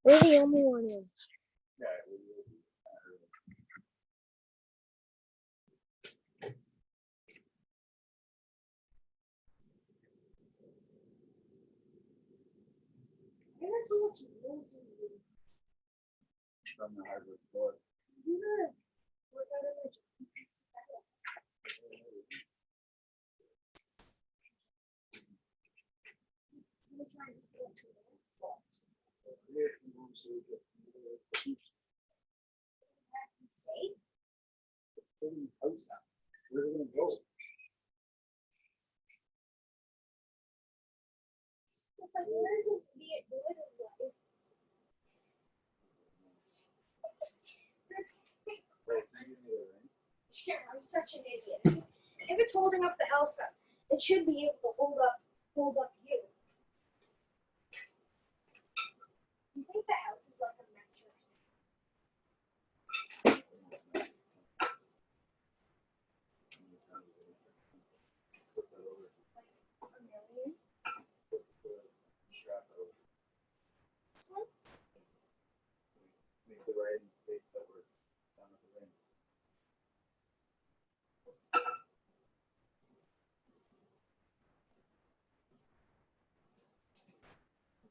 We're the only one in. There's so much rules in you. From the hardwood floor. Yeah. What kind of a safe? It's filling the house out. Where are we gonna go? If I wanted to be it good as life. Yeah, I'm such an idiot. If it's holding up the house up, it should be able to hold up you. You think the house is like a metric? Like a million? Strap it over. This one? Make the right face cover down at the ring.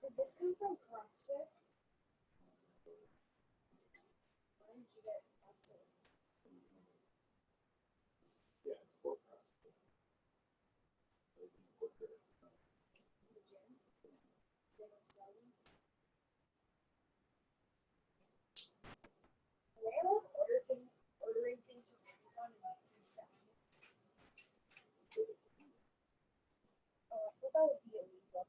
Did this come from CrossFit? Why didn't you get CrossFit? Yeah, it's for CrossFit. The gym? They don't sell them? They love ordering things from Amazon and like reselling it. Oh, I thought that would be illegal.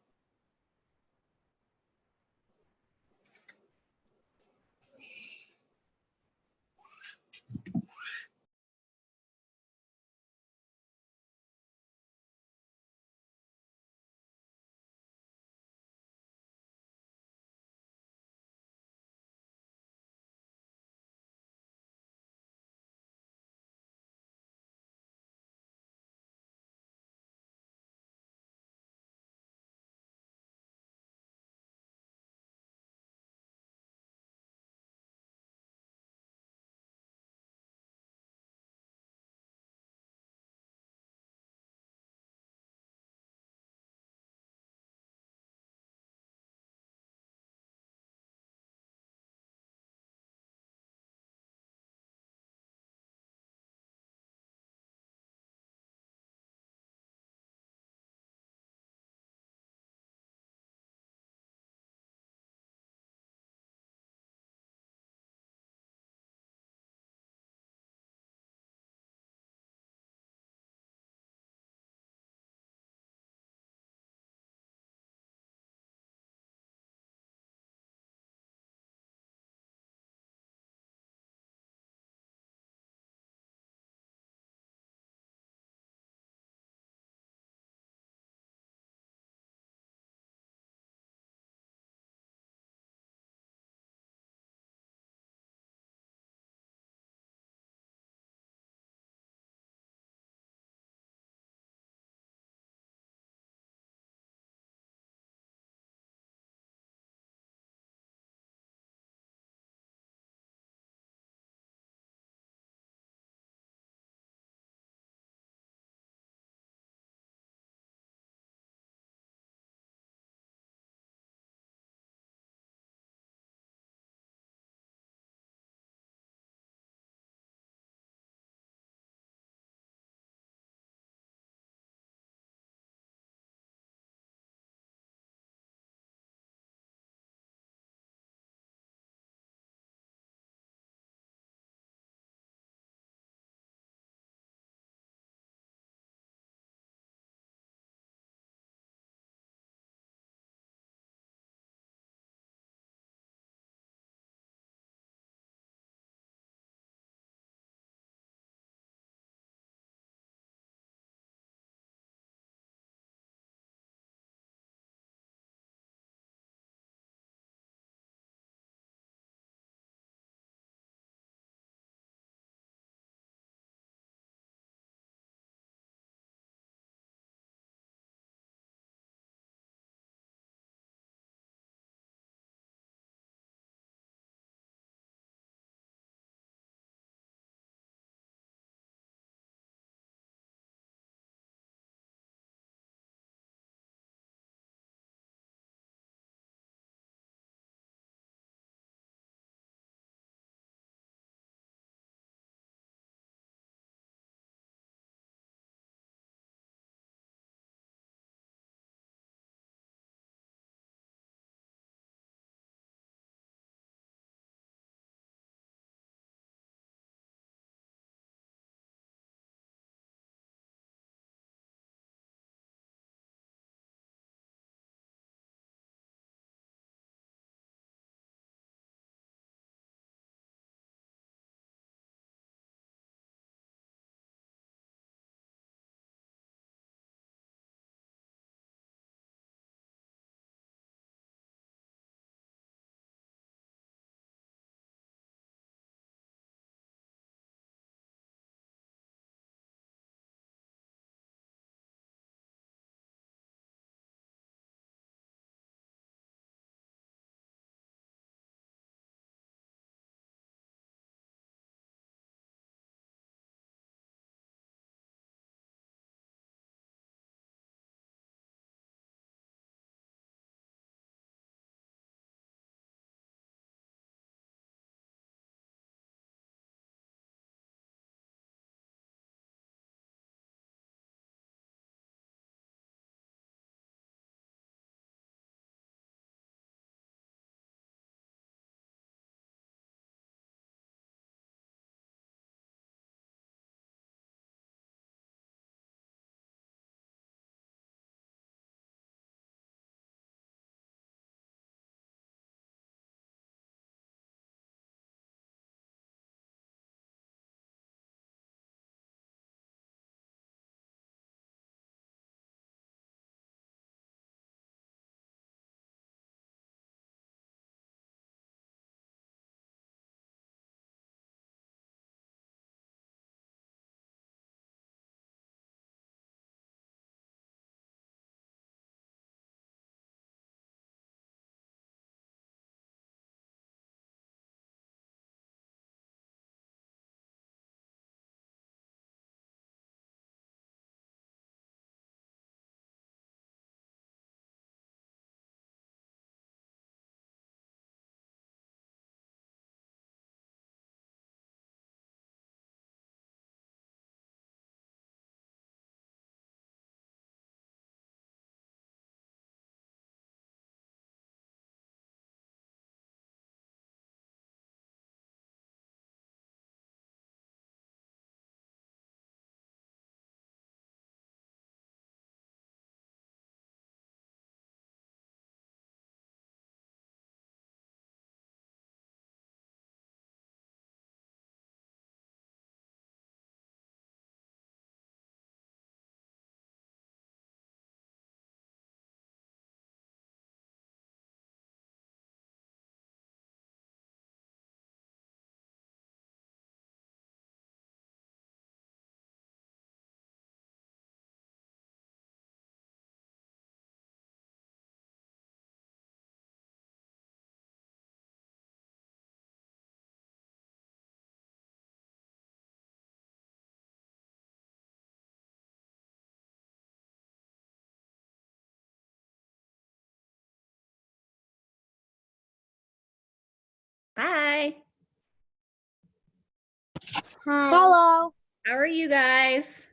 Hi. Hello. How are you guys?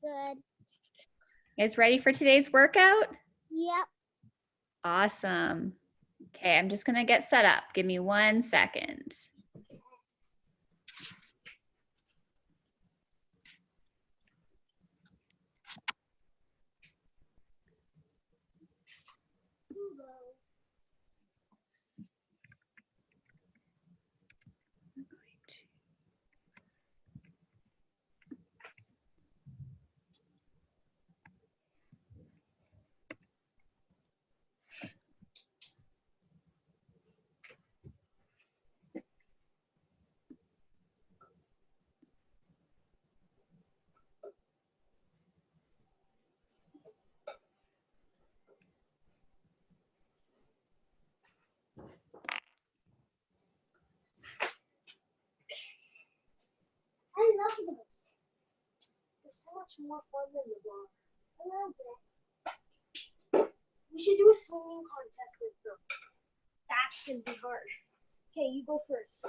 Good. You guys ready for today's workout? Yep. Awesome. Okay, I'm just gonna get set up. Give me 1 second. I love those. They're so much more fun than the bar. I love that. We should do a swinging contest with them. That's gonna be hard. Okay, you go first.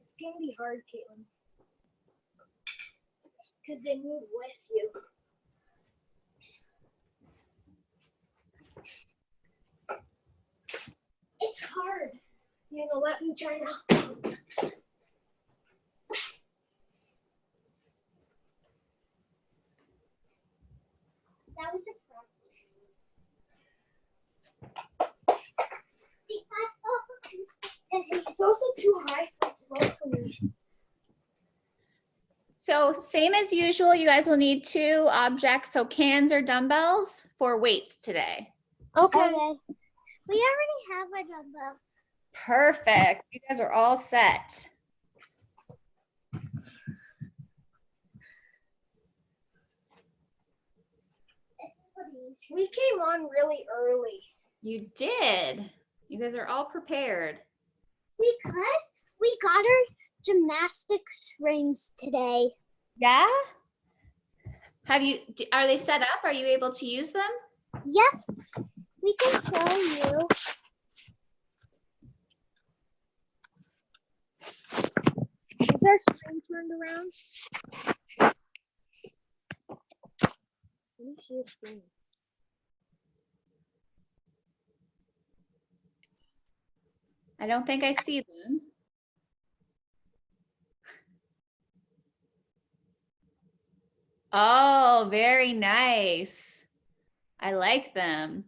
It's gonna be hard, Caitlin. Because they move with you. It's hard. You know, let me try now. That was a problem. It's also too high for me. So same as usual, you guys will need 2 objects, so cans or dumbbells for weights today. Okay. We already have our dumbbells. Perfect. You guys are all set. We came on really early. You did. You guys are all prepared. Because we got our gymnastics rings today. Yeah? Are they set up? Are you able to use them? Yep. We can show you. Is our screen turned around? Let me see your screen. I don't think I see them. Oh, very nice. I like them.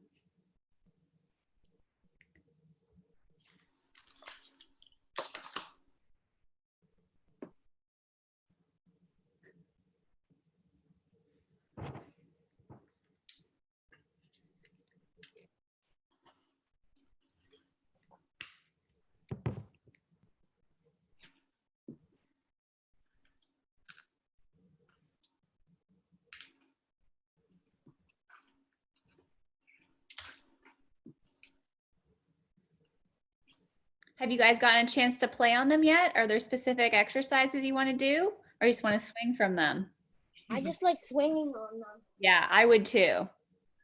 Have you guys gotten a chance to play on them yet? Are there specific exercises you want to do, or you just want to swing from them? I just like swinging on them. Yeah, I would too.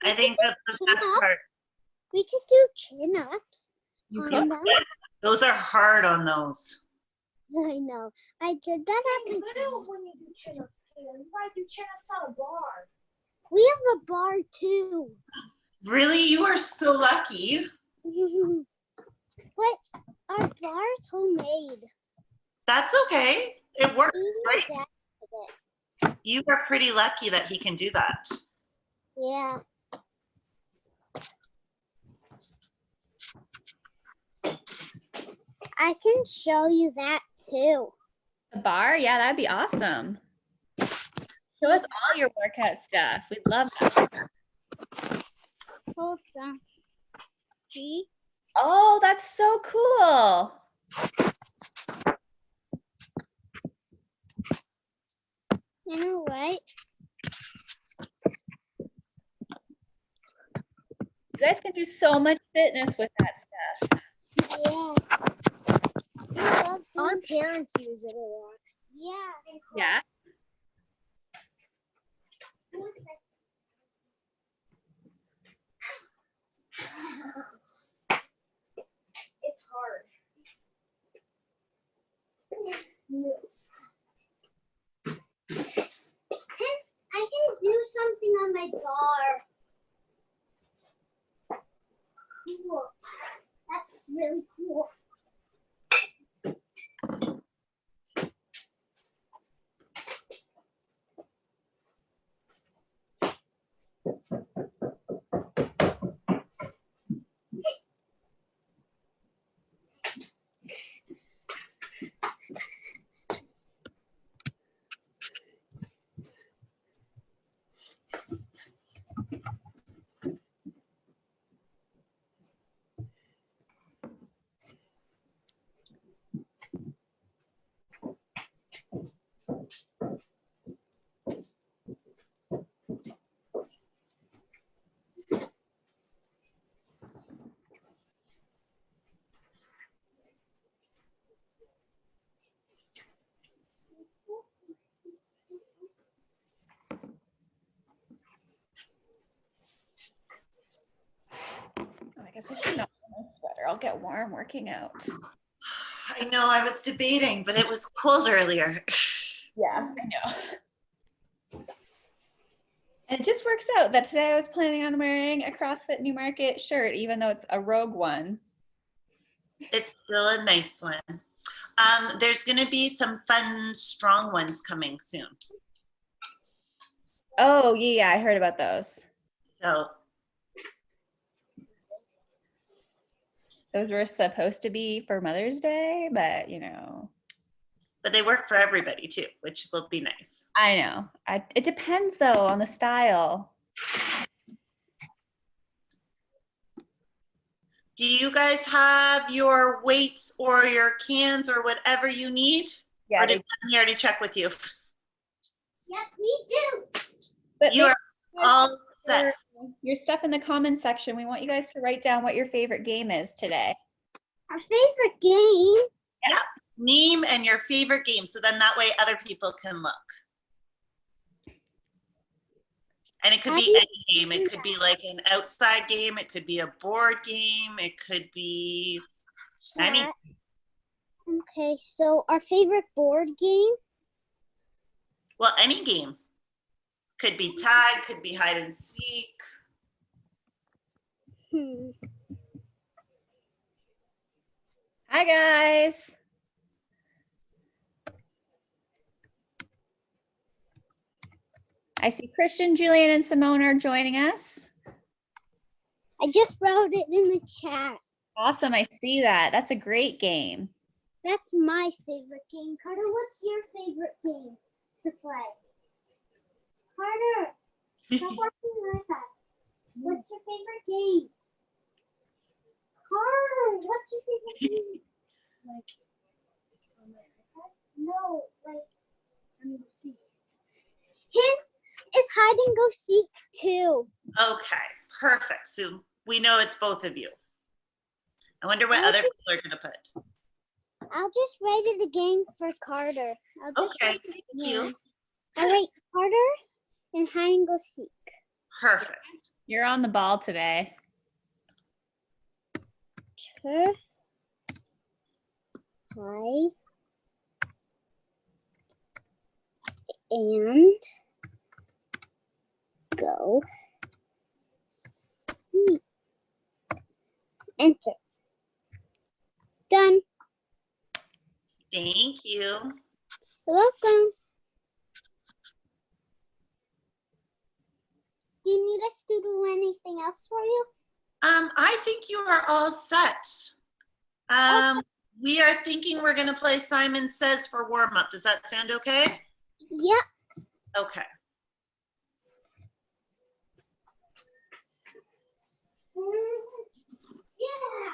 I think that's the best part. We could do chin-ups You on could. them. Those are hard on those. I know. I did that at my Little when you do chin-ups, Caitlin. You gotta do chin-ups on a bar. We have a bar too. Really? You are so lucky. But our bar's homemade. That's okay. It works, Even right? Dad did it. You are pretty lucky that he can do that. Yeah. I can show you that too. A bar? Yeah, that'd be awesome. Show us all your workout stuff. We'd love that. Hold on. See? Oh, that's so cool. You know what? You guys can do so much fitness with that stuff. Yeah. We love Our doing- parents use it a lot. Yeah. Yeah. It's hard. on my bar. Cool. That's really cool. Oh, I guess I should not wear my sweater. I'll get warm working out. I know, I was debating, but it was cold earlier. Yeah, I know. And it just works out that today I was planning on wearing a CrossFit Newmarket shirt, even though it's a Rogue one. It's still a nice one. There's going to be some fun, strong ones coming soon. Oh, yeah, I heard about those. So Those were supposed to be for Mother's Day, but you know. but they work for everybody too, which will be nice. I know. It depends though on the style. Do you guys have your weights or your cans or whatever you need? Yeah, Or did Bethany already check with you? Yep, we do. but You are all set. your stuff in the comments section. We want you guys to write down what your favorite game is today. Our favorite game. Yep. Name and your favorite game. So then that way other people can look. And it could be any game. It could be like an outside game. It could be a board game. It could be any. Chat. Okay, so our favorite board game. Well, any game. Could be tag, could be hide and seek. Hi guys. I see Christian, Julian, and Simone are joining us. I just wrote it in the chat. Awesome, I see that. That's a great game. That's my favorite game. Carter, what's your favorite game to play? Carter, stop watching your iPad. What's your favorite game? Carter, what's your favorite game? Like, on my iPad? No, like, I'm gonna see. His is hide and go seek too. Okay, perfect. So we know it's both of you. I wonder what other people are gonna put. I'll just write it again for Carter. Okay, thank you. All right, Carter and hide and go seek. Perfect. You're on the ball today. Hide and go seek. Enter. Done. Thank you. You're welcome. Do you need us to do anything else for you? I think you are all set. We are thinking we're gonna play Simon Says for warm up. Does that sound okay? Yep. Okay. Yeah.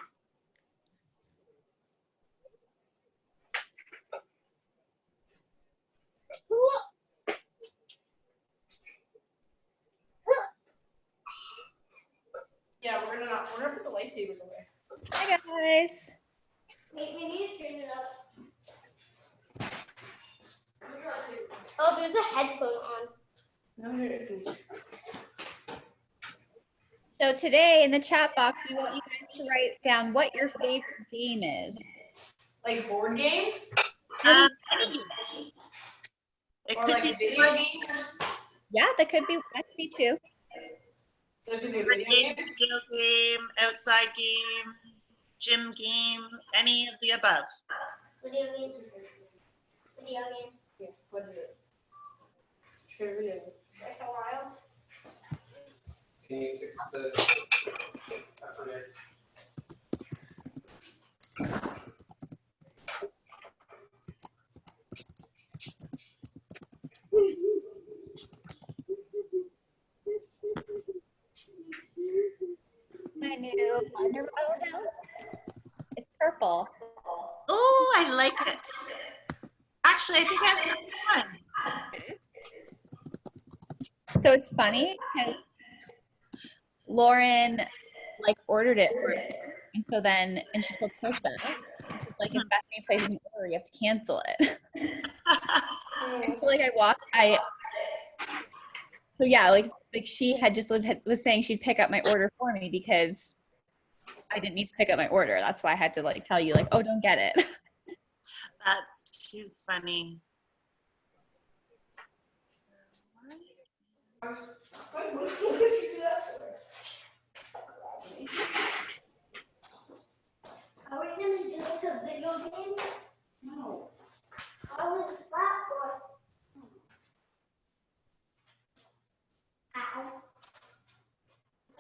Yeah, we're gonna put the lightsabers away. Hi guys. Wait, we need to turn it up. Oh, there's a headphone on. No, So today in the chat box, we want you guys to write down what your favorite game is. like board game Any game. It or could like be a video game. Yeah, that could be two. So it could be a Board video game, game? video game, outside game, gym game, any of the above. Video game. Video game. Yeah, what is it? Sure, video game. Like a wild. Can you fix the? I forget. My new Wonder Woman. It's purple. Oh, I like it. Actually, I think I have one. So it's funny because Lauren like ordered it for her. And so then, and she told Trisha, she's like, if Bethany places an order, you have to cancel it. And so like so yeah, like she had just was saying she'd pick up my order for me because I didn't need to pick up my order. That's why I had to like tell you like, oh, don't get it. That's too funny. What did you do that for? Are we gonna do like a video game? No. How was this platform? Ow.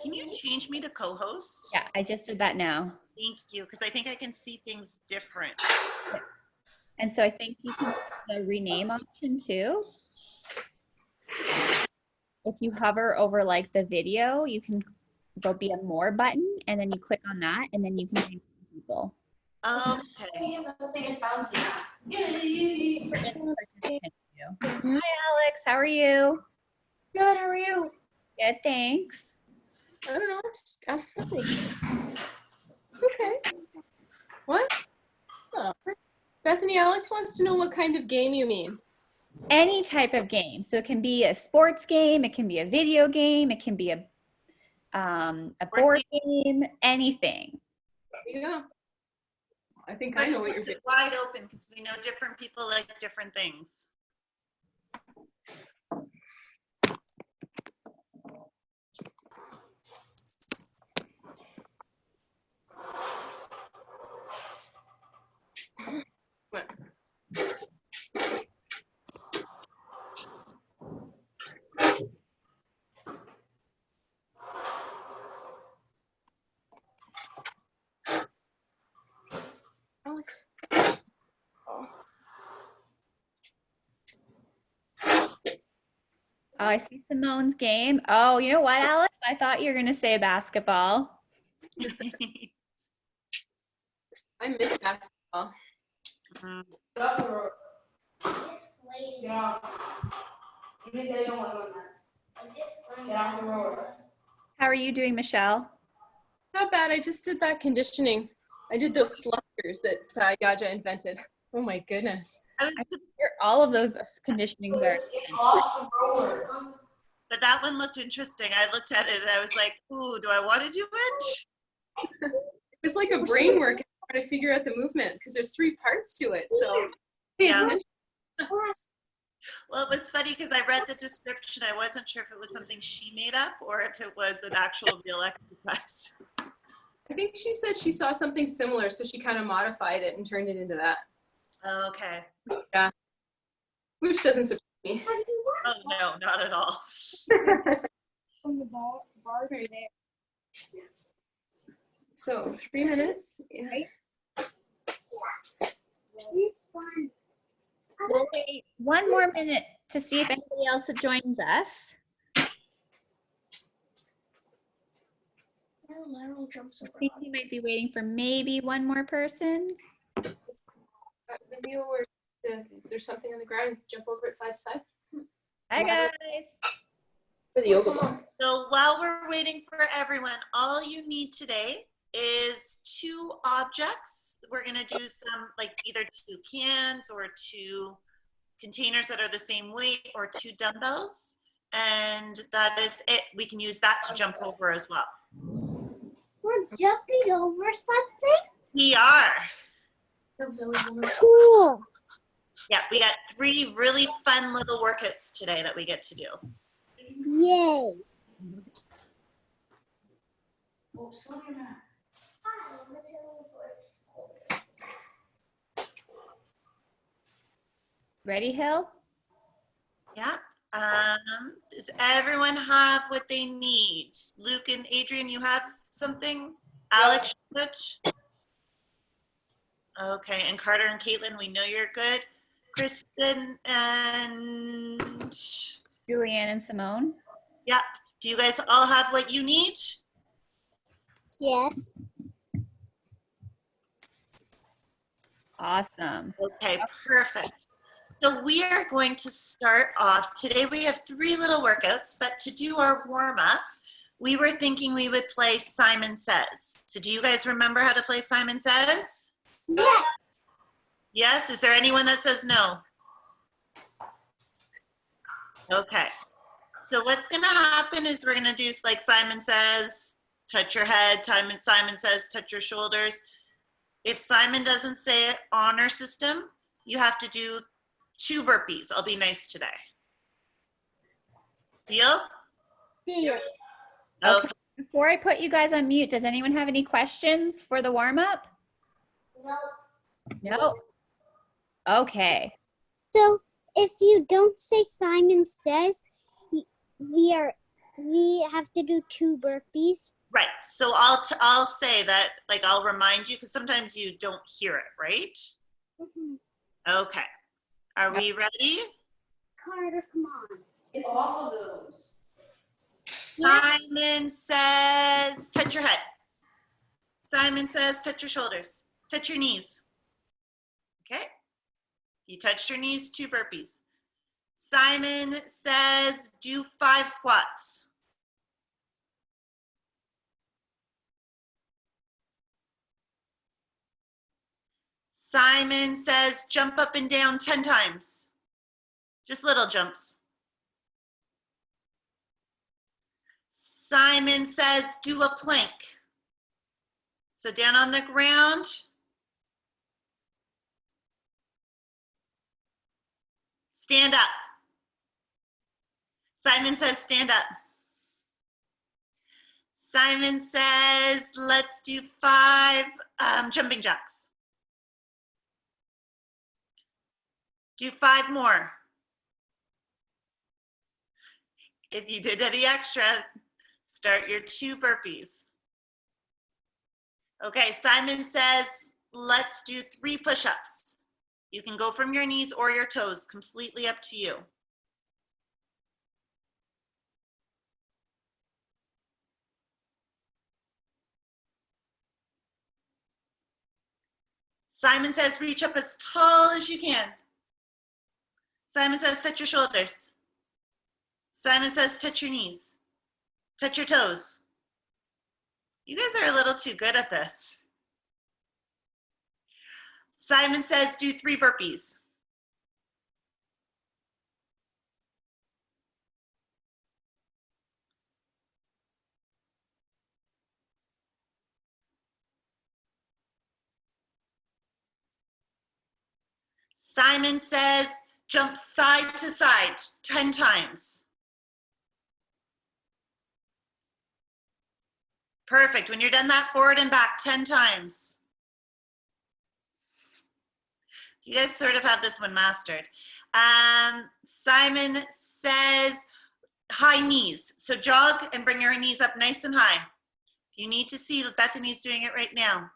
Can you change me to co-host? Yeah, I just did that now. Thank you, because I think I can see things different. And so I think you can do the rename option too. If you hover over like the video, there'll be a more button and then you click on that and then you can change people. Okay. The thing is bouncy. For participants too. Hi Alex, how are you? Good, how are you? Good, thanks. I don't know, ask Bethany. Okay. What? Oh. Bethany, Alex wants to know what kind of game you mean. Any type of game. So it can be a sports game, it can be a video game, it can be a board game, anything. There you go. I think I know what you're doing. Wide open, because we know different people like different things. What? Alex. Oh, I see Simone's game. Oh, you know what, Alex? I thought you were gonna say basketball. I miss basketball. Mhm. Get off the road. Just lay. Get off. Even if they don't want to go I'm just laying Get off the road. How are you doing, Michelle? Not bad, I just did that conditioning. I did those sliders that Yaja invented. Oh my goodness. All of those conditionings are. Get off the road. But that one looked interesting. I looked at it and I was like, ooh, do I want to do it? It's like a brain work trying to figure out the movement because there's 3 parts to it. So pay Yeah. attention. Well, it was funny because I read the description. I wasn't sure if it was something she made up or if it was an actual real exercise. I think she said she saw something similar, so she kind of modified it and turned it into that. Okay. Which doesn't surprise me. Oh, no, not at all. From the bar right there. So 3 minutes. Yeah. It's fun. We'll wait one more minute to see if anybody else joins us. Lateral jumps I think we might be waiting for maybe one more person. Physio or there's something on the ground, jump over it side to side. Hi, guys. For the yoga ball. So while we're waiting for everyone, all you need today is 2 objects. We're going to do some, like either 2 cans or 2 containers that are the same weight or 2 dumbbells. And that is it. We can use that to jump over as well. We're jumping over something? We are. Cool. Yeah, we got 3 really fun little workouts today that we get to do. Yay. Oh, slow your mouth. Ready, Hill? Yeah. Does everyone have what they need? Luke and Adrian, you have something? Alex, Such? Okay, and Carter and Caitlin, we know you're good. Kristen and Julianne and Simone? yeah. Do you guys all have what you need? Yes. Awesome. Okay, perfect. So we are going to start off. Today we have 3 little workouts, but to do our warm-up, we were thinking we would play Simon Says. So do you guys remember how to play Simon Says? Yes. Yes? Is there anyone that says no? Okay. So what's going to happen is we're going to do like Simon Says, touch your head. Simon Says, touch your shoulders. If Simon doesn't say it on our system, you have to do 2 burpees. I'll be nice today. Deal? Deal. Okay. Before I put you guys on mute, does anyone have any questions for the warm-up? No. No? Okay. So if you don't say Simon Says, we have to do 2 burpees. Right. So I'll say that, like, I'll remind you because sometimes you don't hear it, right? Mm-hmm. Okay. Are we ready? Carter, come on. Get off of those. Yeah. Simon says, touch your head. Simon says, touch your shoulders. Touch your knees. Okay. You touched your knees, 2 burpees. Simon says, do 5 squats. Simon says, jump up and down 10 times. Just little jumps. Simon says, do a plank. So down on the ground. Stand up. Simon says, stand up. Simon says, let's do 5 jumping jacks. Do 5 more. If you did any extra, start your 2 burpees. Okay, Simon says, let's do 3 push-ups. You can go from your knees or your toes, completely up to you. Simon says, reach up as tall as you can. Simon says, touch your shoulders. Simon says, touch your knees. Touch your toes. You guys are a little too good at this. Simon says, do 3 burpees. Simon says, jump side to side 10 times. Perfect. When you're done that, forward and back 10 times. You guys sort of have this one mastered. Simon says, high knees. So jog and bring your knees up nice and high. You need to see Bethany's doing it right now.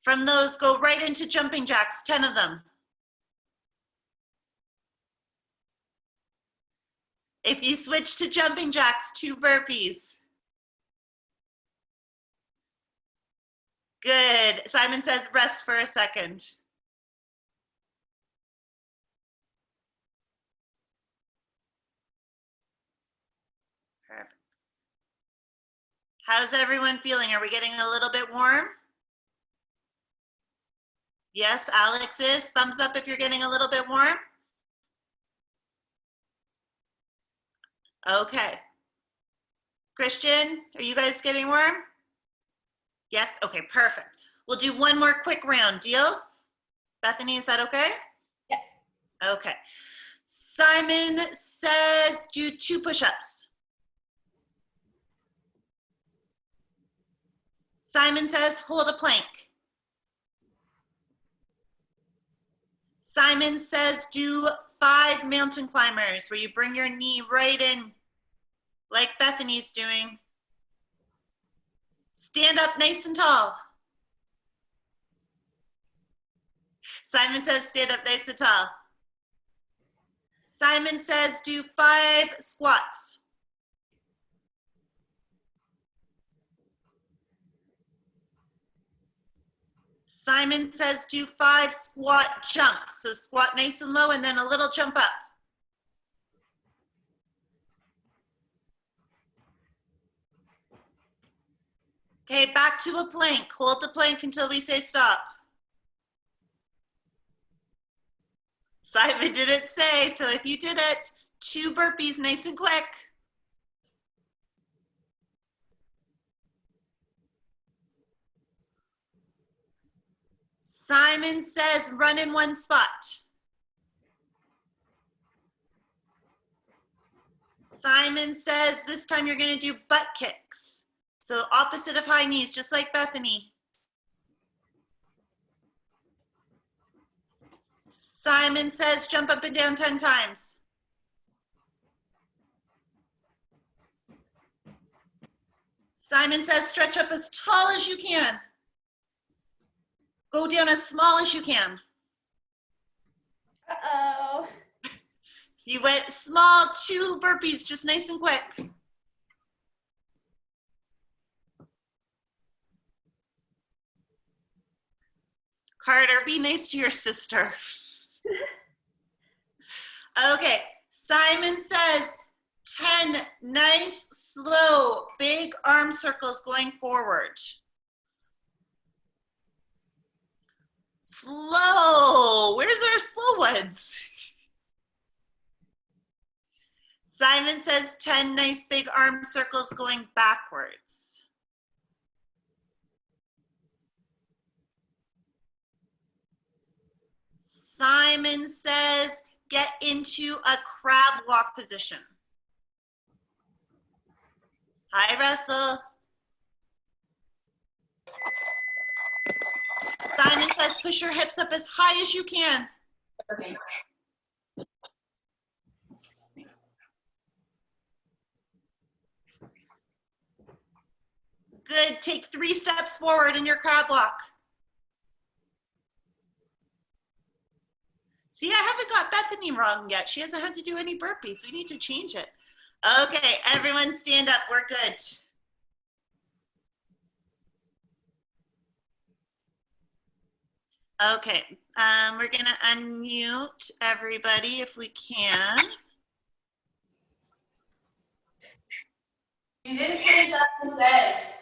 From those, go right into jumping jacks, 10 of them. If you switch to jumping jacks, 2 burpees. Good. Simon says rest for a second. Perfect. How's everyone feeling? Are we getting a little bit warm? Yes, Alex is. Thumbs up if you're getting a little bit warm. Okay. Christian, are you guys getting warm? Yes? Okay, perfect. We'll do one more quick round. Deal? Bethany, is that okay? Yeah. Okay. Simon says do 2 push-ups. Simon says hold a plank. Simon says do 5 mountain climbers where you bring your knee right in like Bethany's doing. Stand up nice and tall. Simon says stand up nice and tall. Simon says do 5 squats. Simon says do 5 squat jumps. So squat nice and low and then a little jump up. Okay, back to a plank. Hold the plank until we say stop. Simon didn't say, so if you did it, 2 burpees nice and quick. Simon says run in 1 spot. Simon says this time you're gonna do butt kicks. So opposite of high knees, just like Bethany. Simon says jump up and down 10 times. Simon says stretch up as tall as you can. Go down as small as you can. Uh-oh. You went small, 2 burpees, just nice and quick. Carter, be nice to your sister. Okay, Simon says 10 nice, slow, big arm circles going forward. Slow, where's our slow ones? Simon says 10 nice big arm circles going backwards. Simon says get into a crab walk position. Hi, Russell. Simon says push your hips up as high as you can. Good, take 3 steps forward in your crab walk. See, I haven't got Bethany wrong yet. She hasn't had to do any burpees. We need to change it. Okay, everyone stand up, we're good. Okay, we're gonna unmute everybody if we can. You didn't say Simon says.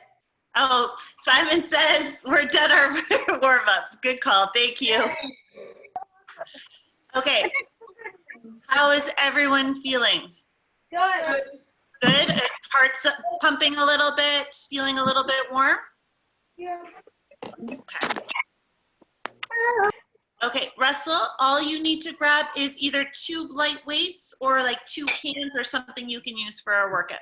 Oh, Simon says we're done our warm up. Good call, thank you. Okay, how is everyone feeling? Good. Good, heart's pumping a little bit, feeling a little bit warm? Yeah. Okay. Okay, Russell, all you need to grab is either 2 light weights or like 2 cans or something you can use for our workout.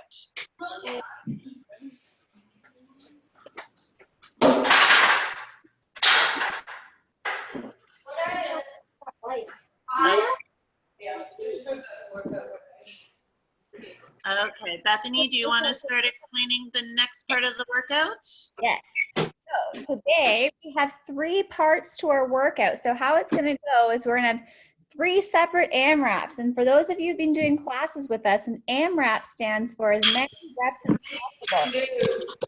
Okay, Bethany, do you want to start explaining the next part of the workout? Yes. So today we have 3 parts to our workout. So how it's going to go is we're going to have 3 separate AMRAPs. And for those of you who've been doing classes with us, an AMRAP stands for as many reps as possible.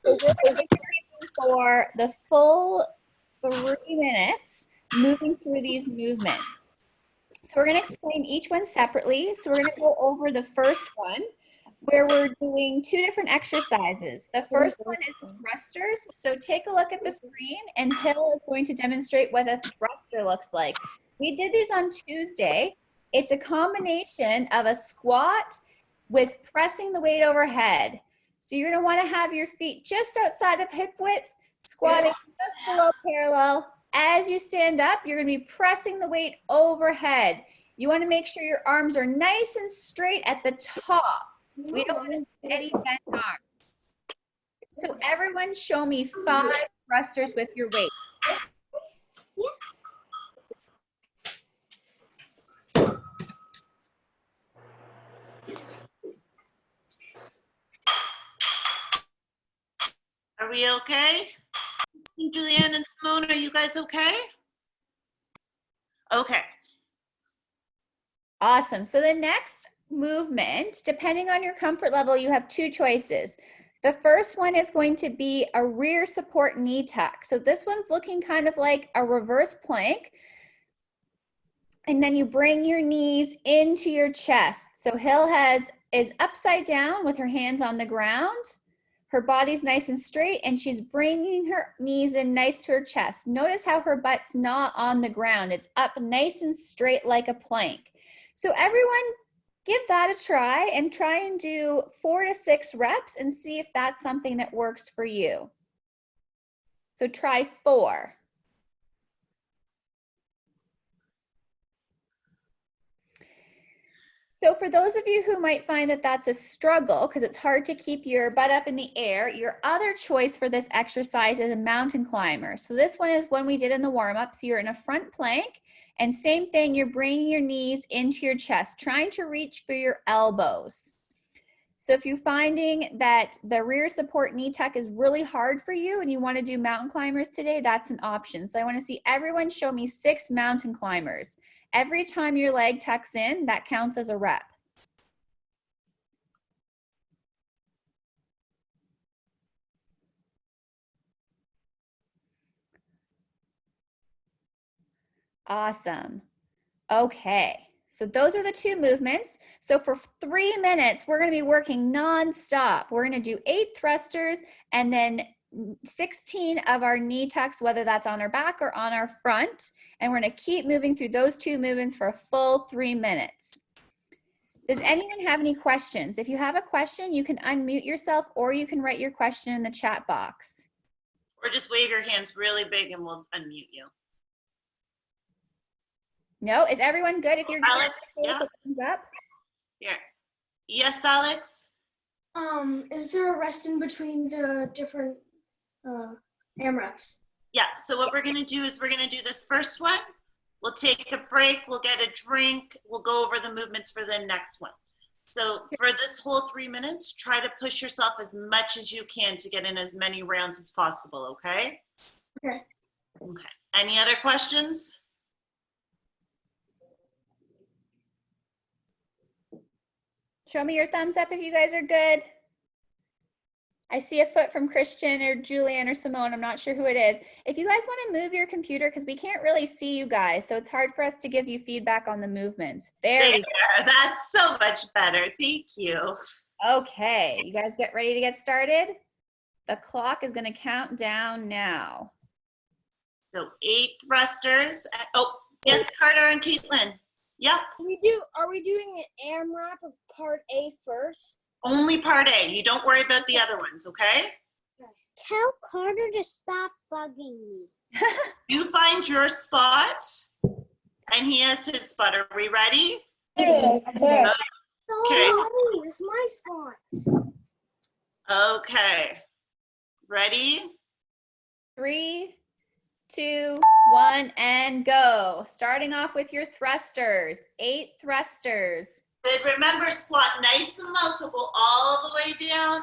So we're going for the full 3 minutes moving through these movements. So we're going to explain each one separately. So we're going to go over the first one, where we're doing 2 different exercises. The first one is thrusters. So take a look at the screen and Hill is going to demonstrate what a thruster looks like. We did these on Tuesday. It's a combination of a squat with pressing the weight overhead. So you're gonna wanna have your feet just outside of hip width, squatting just below parallel. As you stand up, you're gonna be pressing the weight overhead. You want to make sure your arms are nice and straight at the top. We don't want to see any bent arms. So everyone show me 5 thrusters with your weights. Are we okay? Julianne and Simone, are you guys okay? Okay. Awesome. So the next movement, depending on your comfort level, you have 2 choices. The first one is going to be a rear support knee tuck. So this one's looking kind of like a reverse plank. And then you bring your knees into your chest. So Hill is upside down with her hands on the ground. Her body's nice and straight, and she's bringing her knees in nice to her chest. Notice how her butt's not on the ground. It's up nice and straight like a plank. So everyone, give that a try and do 4 to 6 reps and see if that's something that works for you. So try 4. So for those of you who might find that that's a struggle because it's hard to keep your butt up in the air, your other choice for this exercise is a mountain climber. So this one is one we did in the warm-up. So you're in a front plank, and same thing, you're bringing your knees into your chest, trying to reach for your elbows. So if you're finding that the rear support knee tuck is really hard for you and you want to do mountain climbers today, that's an option. So I want to see everyone show me 6 mountain climbers. Every time your leg tucks in, that counts as a rep. Awesome. Okay, so those are the 2 movements. So for 3 minutes, we're going to be working non-stop. We're going to do 8 thrusters and then 16 of our knee tucks, whether that's on our back or on our front. And we're going to keep moving through those 2 movements for a full 3 minutes. Does anyone have any questions? If you have a question, you can unmute yourself or you can write your question in the chat box. Or just wave your hands really big and we'll unmute you. No, is everyone good? If you're good, Alex, yeah. put thumbs up. Here. Yes, Alex? Is there a rest in between the different AMRAPs? Yeah, so what we're gonna do is we're gonna do this first one. We'll take a break, we'll get a drink, we'll go over the movements for the next one. So for this whole 3 minutes, try to push yourself as much as you can to get in as many rounds as possible, okay? Okay. Okay, any other questions? Show me your thumbs up if you guys are good. I see a foot from Christian or Julianne or Simone. I'm not sure who it is. If you guys want to move your computer, because we can't really see you guys, so it's hard for us to give you feedback on the movements. There we go. That's so much better. Thank you. Okay, you guys get ready to get started? The clock is going to count down now. So 8 thrusters. Oh, yes, Carter and Caitlin. Yep. Are we doing an AMRAP of part A first? Only part A. You don't worry about the other ones, okay? Tell Carter to stop bugging me. You find your spot, and he has his spot. Are we ready? Okay. Okay. Oh, this is my spot. Okay. Ready? 3, 2, 1, and go. Starting off with your thrusters. 8 thrusters. Good. Remember, squat nice and low, so go all the way down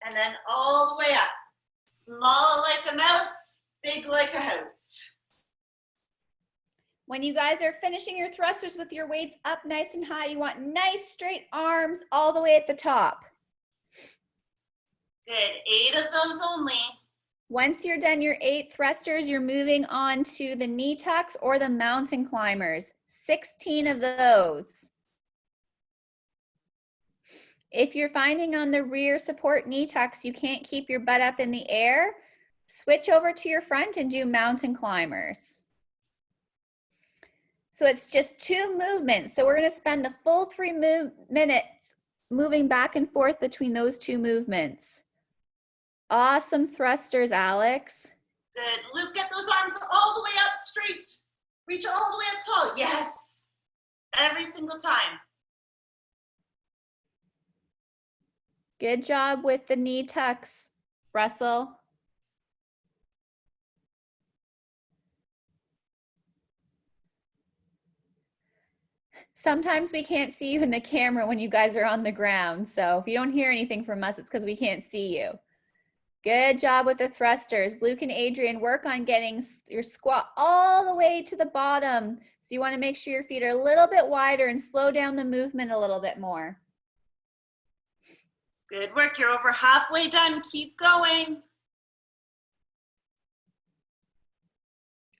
and then all the way up. Small like a mouse, big like a house. When you guys are finishing your thrusters with your weights up nice and high, you want nice straight arms all the way at the top. Good. 8 of those only. Once you're done your 8 thrusters, you're moving on to the knee tucks or the mountain climbers. 16 of those. If you're finding on the rear support knee tucks, you can't keep your butt up in the air, switch over to your front and do mountain climbers. So it's just 2 movements. So we're going to spend the full 3 minutes moving back and forth between those 2 movements. Awesome thrusters, Alex. Good. Luke, get those arms all the way up straight. Reach all the way up tall. Yes. every single time. Good job with the knee tucks, Russell. Sometimes we can't see you in the camera when you guys are on the ground. So if you don't hear anything from us, it's because we can't see you. Good job with the thrusters. Luke and Adrian, work on getting your squat all the way to the bottom. So you want to make sure your feet are a little bit wider and slow down the movement a little bit more. Good work. You're over halfway done. Keep going.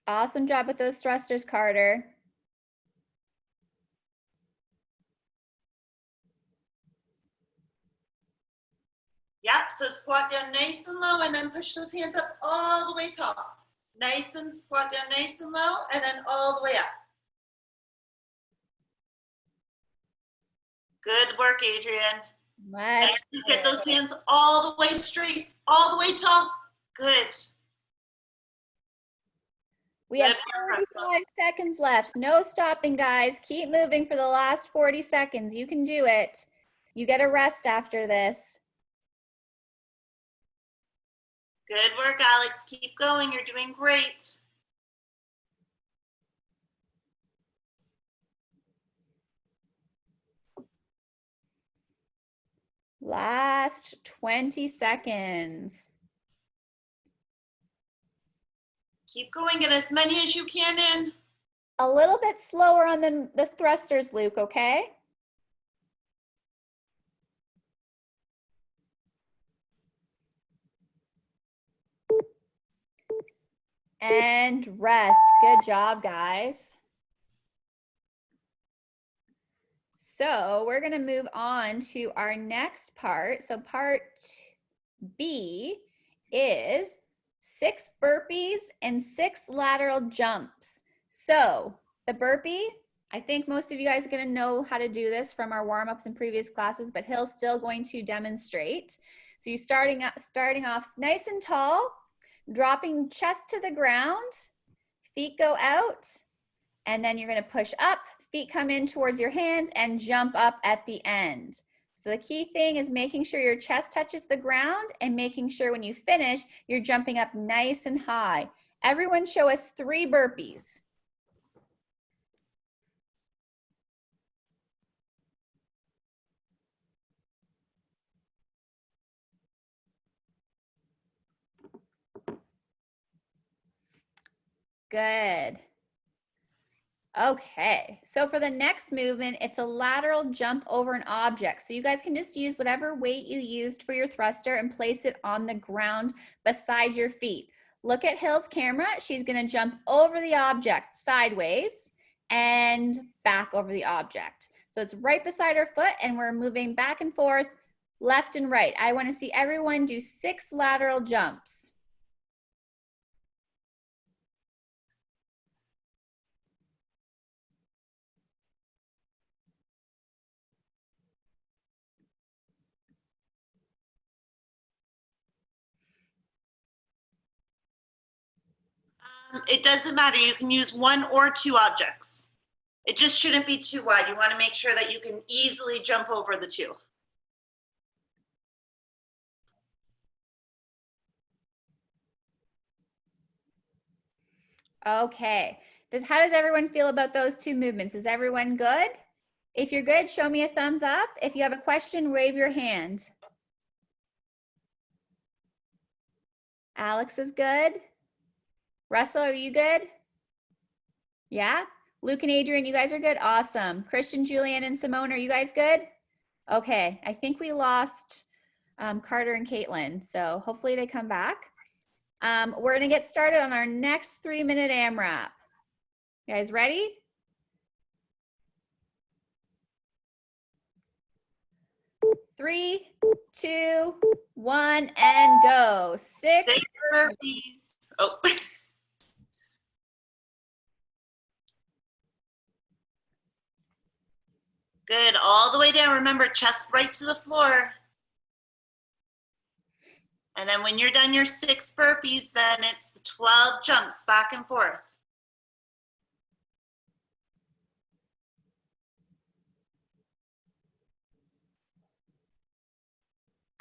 Awesome job with those thrusters, Carter. Yep, so squat down nice and low and then push those hands up all the way top. Nice and squat down nice and low and then all the way up. Good work, Adrian. Much And get those hands all the way straight, all the way tall. Good. We have 45 seconds left. No stopping, guys. Keep moving for the last 40 seconds. You can do it. You get a rest after this. Good work, Alex. Keep going. You're doing great. Last 20 seconds. Keep going. Get as many as you can in. A little bit slower on the thrusters, Luke, okay? And rest. Good job, guys. So we're going to move on to our next part. So part B is 6 burpees and 6 lateral jumps. So the burpee, I think most of you guys are going to know how to do this from our warm-ups in previous classes, but Hill's still going to demonstrate. So you're starting off nice and tall, dropping chest to the ground, feet go out, and then you're going to push up, feet come in towards your hands, and jump up at the end. So the key thing is making sure your chest touches the ground and making sure when you finish, you're jumping up nice and high. Everyone show us 3 burpees. Good. Okay, so for the next movement, it's a lateral jump over an object. So you guys can just use whatever weight you used for your thruster and place it on the ground beside your feet. Look at Hill's camera. She's going to jump over the object sideways and back over the object. So it's right beside her foot and we're moving back and forth, left and right. I want to see everyone do 6 lateral jumps. It doesn't matter. You can use 1 or 2 objects. It just shouldn't be too wide. You want to make sure that you can easily jump over the 2. Okay, how does everyone feel about those 2 movements? Is everyone good? If you're good, show me a thumbs up. If you have a question, wave your hand. Alex is good. Russell, are you good? Yeah? Luke and Adrian, you guys are good? Awesome. Christian, Julian, and Simone, are you guys good? Okay, I think we lost Carter and Caitlin, so hopefully they come back. We're gonna get started on our next 3-minute AMRAP. You guys ready? Three, 2, 1, and go. 6 burpees. Oh. Good, all the way down. Remember, chest right to the floor. And then when you're done your 6 burpees, then it's the 12 jumps back and forth.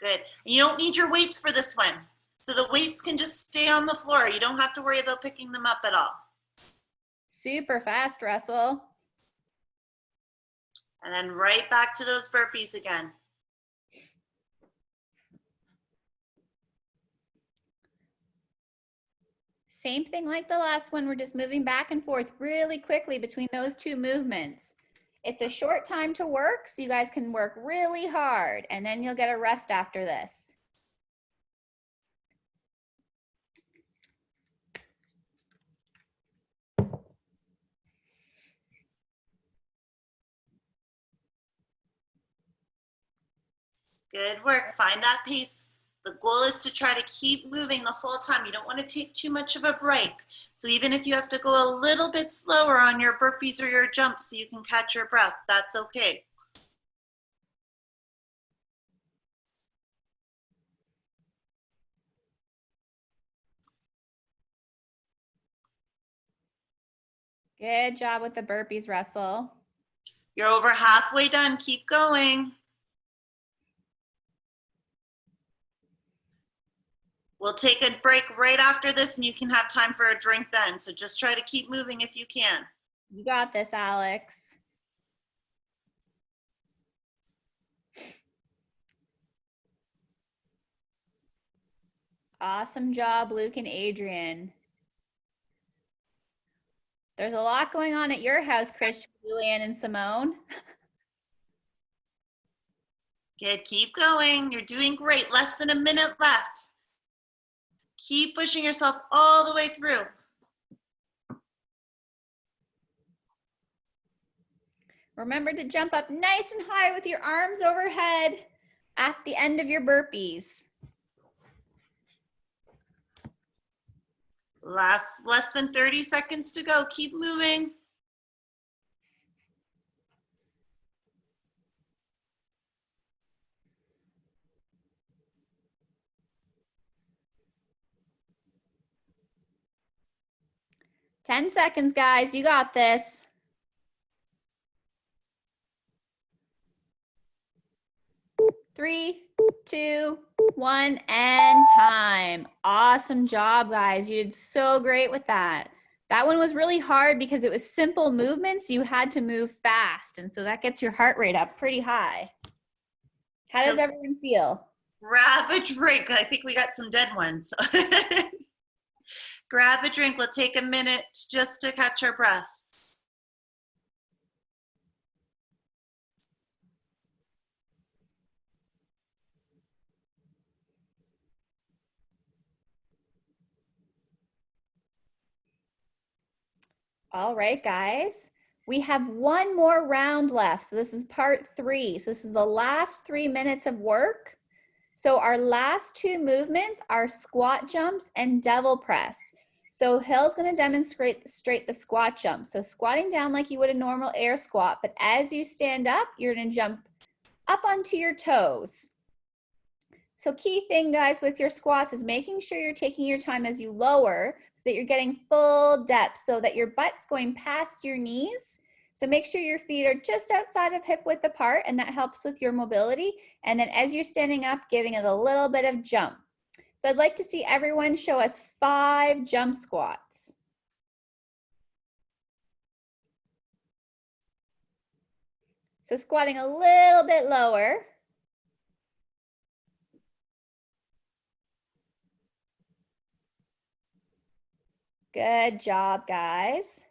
Good. You don't need your weights for this one. So the weights can just stay on the floor. You don't have to worry about picking them up at all. Super fast, Russell. And then right back to those burpees again. Same thing like the last one. We're just moving back and forth really quickly between those two movements. It's a short time to work, so you guys can work really hard, and then you'll get a rest after this. Good work. Find that pace. The goal is to try to keep moving the whole time. You don't want to take too much of a break. So even if you have to go a little bit slower on your burpees or your jumps so you can catch your breath, that's okay. Good job with the burpees, Russell. You're over halfway done. Keep going. We'll take a break right after this and you can have time for a drink then. So just try to keep moving if you can. You got this, Alex. Awesome job, Luke and Adrian. There's a lot going on at your house, Christian, Julianne, and Simone. Good, keep going. You're doing great. Less than a minute left. Keep pushing yourself all the way through. Remember to jump up nice and high with your arms overhead at the end of your burpees. Less than 30 seconds to go. Keep moving. Ten seconds, guys. You got this. Three, two, one, and time. Awesome job, guys. You did so great with that. That one was really hard because it was simple movements. You had to move fast, and so that gets your heart rate up pretty high. How does everyone feel? Grab a drink. I think we got some dead ones. Grab a drink. We'll take a minute just to catch our breaths. All right, guys. We have one more round left. So this is part 3. So this is the last 3 minutes of work. So our last 2 movements are squat jumps and devil press. So Hill's going to demonstrate the squat jump. So squatting down like you would a normal air squat, but as you stand up, you're going to jump up onto your toes. So key thing, guys, with your squats is making sure you're taking your time as you lower so that you're getting full depth so that your butt's going past your knees. So make sure your feet are just outside of hip width apart, and that helps with your mobility. And then as you're standing up, giving it a little bit of jump. So I'd like to see everyone show us 5 jump squats. So squatting a little bit lower. Good job, guys.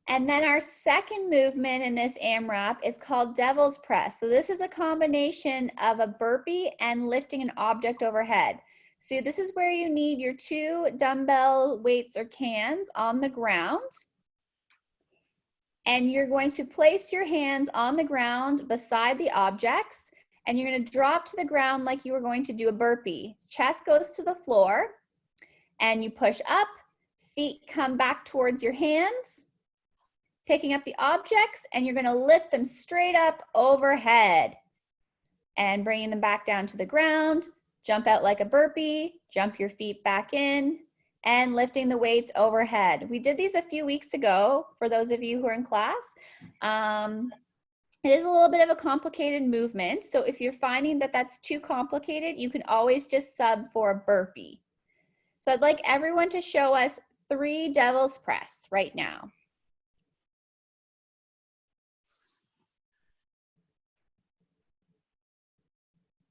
And then our second movement in this AMRAP is called devil's press. So this is a combination of a burpee and lifting an object overhead. So this is where you need your 2 dumbbell weights or cans on the ground. And you're going to place your hands on the ground beside the objects, and you're going to drop to the ground like you were going to do a burpee. Chest goes to the floor, and you push up, feet come back towards your hands, picking up the objects, and you're going to lift them straight up overhead and bringing them back down to the ground. Jump out like a burpee, jump your feet back in, and lifting the weights overhead. We did these a few weeks ago for those of you who are in class. It is a little bit of a complicated movement. So if you're finding that that's too complicated, you can always just sub for a burpee. So I'd like everyone to show us 3 devil's press right now.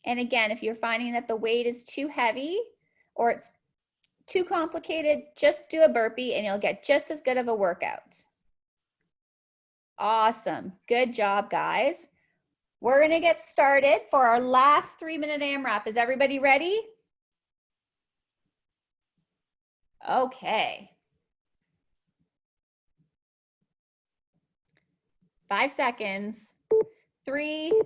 And again, if you're finding that the weight is too heavy or it's too complicated, just do a burpee and you'll get just as good of a workout. Awesome. Good job, guys. We're going to get started for our last 3-minute AMRAP. Is everybody ready? Okay. 5 seconds. 3,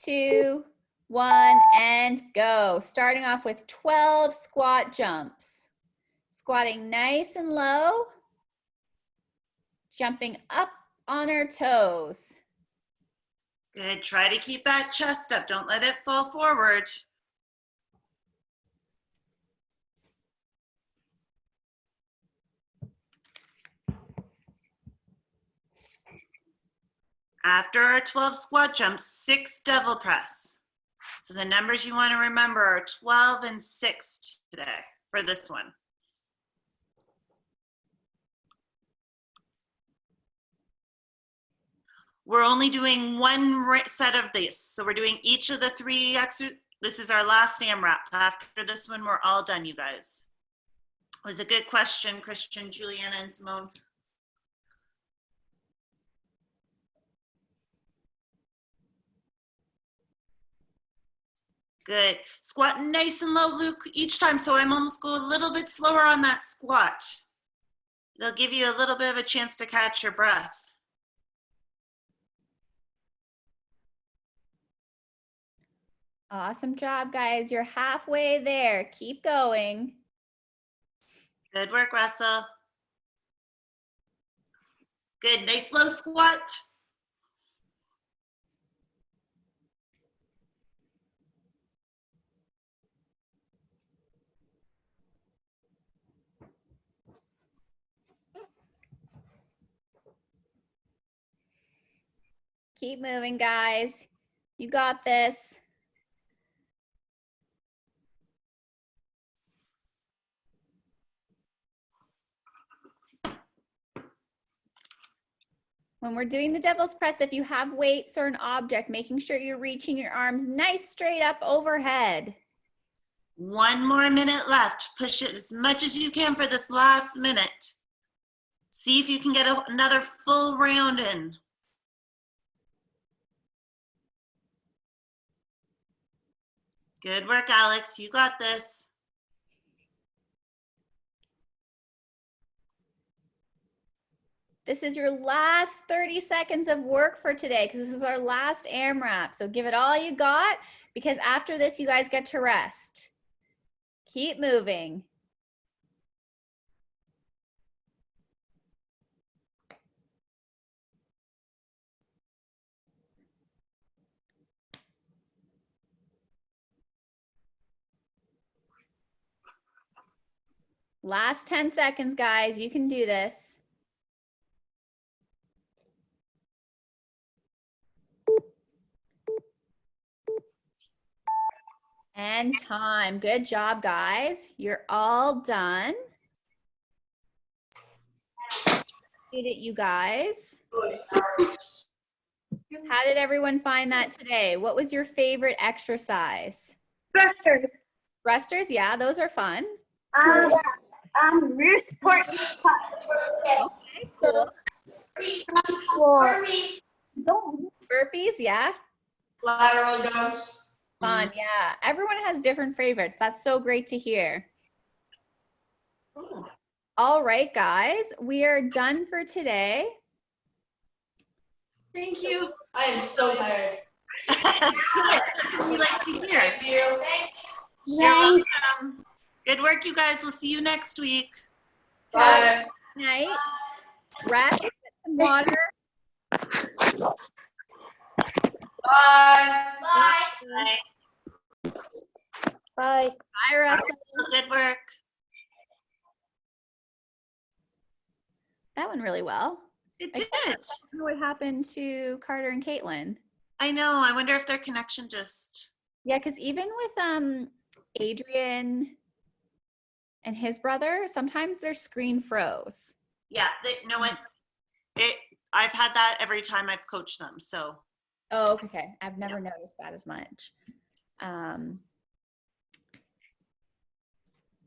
2, 1, and go. Starting off with 12 squat jumps. Squatting nice and low. Jumping up on our toes. Good. Try to keep that chest up. Don't let it fall forward. After our 12 squat jumps, 6 devil press. So the numbers you want to remember are 12 and 6 today for this one. We're only doing one set of these. So we're doing each of the 3 exercises. This is our last AMRAP. After this one, we're all done, you guys. It was a good question, Christian, Juliana, and Simone. Good. Squat nice and low, Luke, each time. So I'm almost go a little bit slower on that squat. It'll give you a little bit of a chance to catch your breath. Awesome job, guys. You're halfway there. Keep going. Good work, Russell. Good. Nice low squat. Keep moving, guys. You got this. When we're doing the devil's press, if you have weights or an object, making sure you're reaching your arms nice straight up overhead. 1 more minute left. Push it as much as you can for this last minute. See if you can get another full round in. Good work, Alex. You got this. This is your last 30 seconds of work for today because this is our last AMRAP. So give it all you got because after this, you guys get to rest. Keep moving. Last 10 seconds, guys. You can do this. And time. Good job, guys. You're all done. Did it, you guys? How did everyone find that today? What was your favorite exercise? Thrusters. Thrusters, yeah, those are fun. Rear support. Okay, cool. Burpees, yeah. Lateral jumps. Fun, yeah. Everyone has different favorites. That's so great to hear. All right, guys, we are done for today. Thank you. I am so tired. That's what we like to hear. Thank you. You're welcome. Good work, you guys. We'll see you next week. Bye. Night. Rest, get some water. Bye. Bye. Bye. Bye, Russell. Good work. That went really well. It I did. don't know what happened to Carter and Caitlin. I know. I wonder if their connection just. Yeah, because even with Adrian and his brother, sometimes their screen froze. Yeah, they know what. I've had that every time I've coached them. So. Oh, okay. I've never noticed that as much.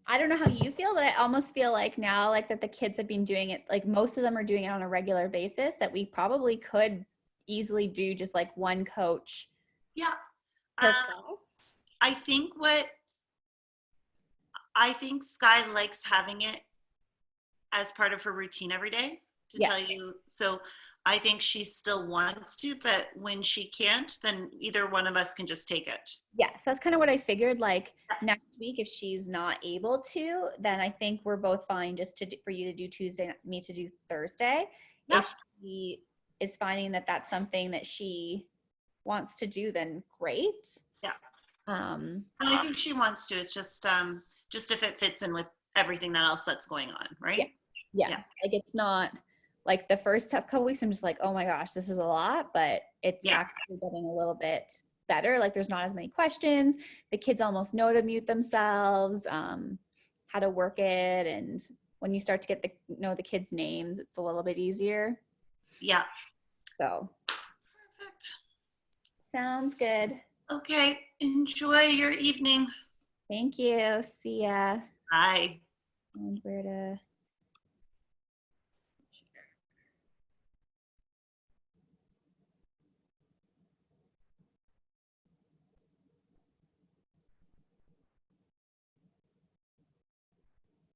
I don't know how you feel, but I almost feel like now, like that the kids have been doing it, like most of them are doing it on a regular basis, that we probably could easily do just like one coach Yeah. per class. I think Sky likes having it as part of her routine every day to tell you. So I think she still wants to, but when she can't, then either one of us can just take it. Yeah, so that's kind of what I figured. Like next week, if she's not able to, then I think we're both fine just for you to do Tuesday, me to do Thursday. Yep. If she is finding that that's something that she wants to do, then great. Yeah. And I think she wants to. It's just if it fits in with everything that else that's going on, right? Yeah. Like it's not like the first couple weeks, I'm just like, oh my gosh, this is a lot, but it's actually getting a little bit better. Like there's not as many questions. The kids almost know to mute themselves, how to work it. And when you start to get know the kids' names, it's a little bit easier. Yeah. So. Perfect. Sounds good. Okay. Enjoy your evening. Thank you. See ya. Bye. And where to